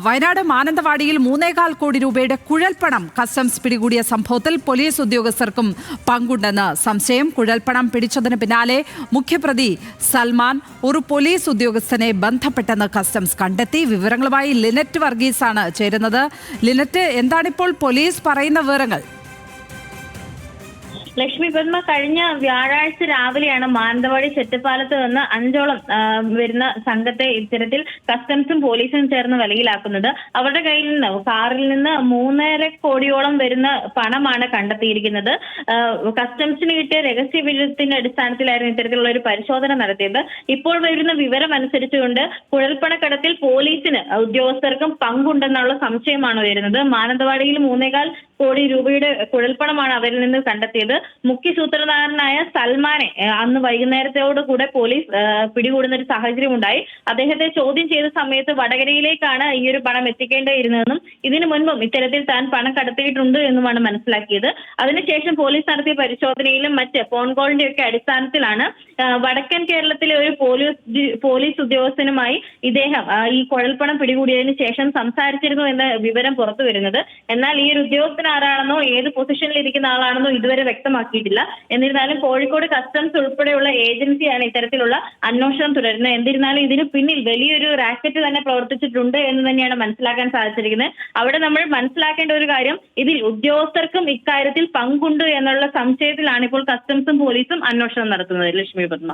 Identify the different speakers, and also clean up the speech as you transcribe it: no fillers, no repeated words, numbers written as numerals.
Speaker 1: വയനാട് മാനന്തവാടിയിൽ 3.25 കോടി രൂപയുടെ കുഴൽപ്പണം കസ്റ്റംസ് പിടികൂടിയ സംഭവത്തിൽ പോലീസ് ഉദ്യോഗസ്ഥർക്കും പങ്കുണ്ടെന്ന് സംശയം. കുഴൽപ്പണം പിടിച്ചതിന് പിന്നാലെ മുഖ്യപ്രതി സൽമാൻ ഒരു പോലീസ് ഉദ്യോഗസ്ഥനെ ബന്ധപ്പെട്ടെന്ന് കസ്റ്റംസ് കണ്ടെത്തി. വിവരങ്ങളുമായി ലിനറ്റ് വർഗീസാണ് ചേരുന്നത്. ലിനറ്റ്, എന്താണിപ്പോൾ പോലീസ് പറയുന്ന വിവരങ്ങൾ?
Speaker 2: ലക്ഷ്മി പത്മ, കഴിഞ്ഞ വ്യാഴാഴ്ച രാവിലെയാണ് മാനന്തവാടി ചെറ്റപ്പാലത്ത് നിന്ന് 5ഓളം വരുന്ന സംഘത്തെ ഇത്തരത്തിൽ കസ്റ്റംസും പോലീസും ചേർന്ന് വലയിലാക്കുന്നത്. അവരുടെ കയ്യിൽ നിന്ന് കാറിൽ നിന്ന് 3.5 കോടിയോളം വരുന്ന പണമാണ് കണ്ടെത്തിയിരിക്കുന്നത്. കസ്റ്റംസിന് കിട്ടിയ രഹസ്യ വിവരത്തിന്റെ അടിസ്ഥാനത്തിലായിരുന്നു ഇത്തരത്തിലുള്ള ഒരു പരിശോധന നടത്തിയത്. ഇപ്പോൾ വരുന്ന വിവരം അനുസരിച്ചുകൊണ്ട് കുഴൽപ്പണക്കടത്തിൽ പോലീസിന് ഉദ്യോഗസ്ഥർക്കും പങ്കുണ്ടെന്നുള്ള സംശയമാണ് വരുന്നത്. മാനന്തവാടിയിൽ 3.25 കോടി രൂപയുടെ കുഴൽപ്പണമാണ് അവരിൽ നിന്ന് കണ്ടെത്തിയത്. മുഖ്യ സൂത്രധാരനായ സൽമാനെ അന്ന് വൈകുന്നേരത്തോടു കൂടെ പോലീസ് പിടികൂടുന്ന ഒരു സാഹചര്യം ഉണ്ടായി. അദ്ദേഹത്തെ ചോദ്യം ചെയ്ത സമയത്ത് വടകരയിലേക്കാണ് ഈ ഒരു പണം എത്തിക്കേണ്ടിയിരുന്നതെന്നും ഇതിനു മുൻപും ഇത്തരത്തിൽ താൻ പണം കടത്തിയിട്ടുണ്ട് എന്നുമാണ് മനസ്സിലാക്കിയത്. അതിനുശേഷം പോലീസ് നടത്തിയ പരിശോധനയിലും മറ്റ് ഫോൺ കോളിന്റെ ഒക്കെ അടിസ്ഥാനത്തിലാണ് വടക്കൻ കേരളത്തിലെ ഒരു പോലീസ് ഉദ്യോഗസ്ഥനുമായി ഇദ്ദേഹം ഈ കുഴൽപ്പണം പിടികൂടിയതിനു ശേഷം സംസാരിച്ചിരുന്നു എന്ന വിവരം പുറത്തു വരുന്നത്. എന്നാൽ ഈ ഒരു ഉദ്യോഗസ്ഥൻ ആരാണെന്നോ ഏത് പൊസിഷനിൽ ഇരിക്കുന്ന ആളാണെന്നോ ഇതുവരെ വ്യക്തമാക്കിയിട്ടില്ല. എന്നിരുന്നാലും കോഴിക്കോട് കസ്റ്റംസ് ഉൾപ്പെടെയുള്ള ഏജൻസിയാണ് ഇത്തരത്തിലുള്ള അന്വേഷണം തുടരുന്നത്. എന്നിരുന്നാലും ഇതിന് പിന്നിൽ വലിയൊരു റാക്കറ്റ് തന്നെ പ്രവർത്തിച്ചിട്ടുണ്ട് എന്ന് തന്നെയാണ് മനസ്സിലാക്കാൻ സാധിച്ചിരിക്കുന്നത്. അവിടെ നമ്മൾ മനസ്സിലാക്കേണ്ട ഒരു കാര്യം, ഇതിൽ ഉദ്യോഗസ്ഥർക്കും ഇക്കാര്യത്തിൽ പങ്കുണ്ട് എന്നുള്ള സംശയത്തിലാണ് ഇപ്പോൾ കസ്റ്റംസും പോലീസും അന്വേഷണം നടത്തുന്നത്. ലക്ഷ്മി പത്മ.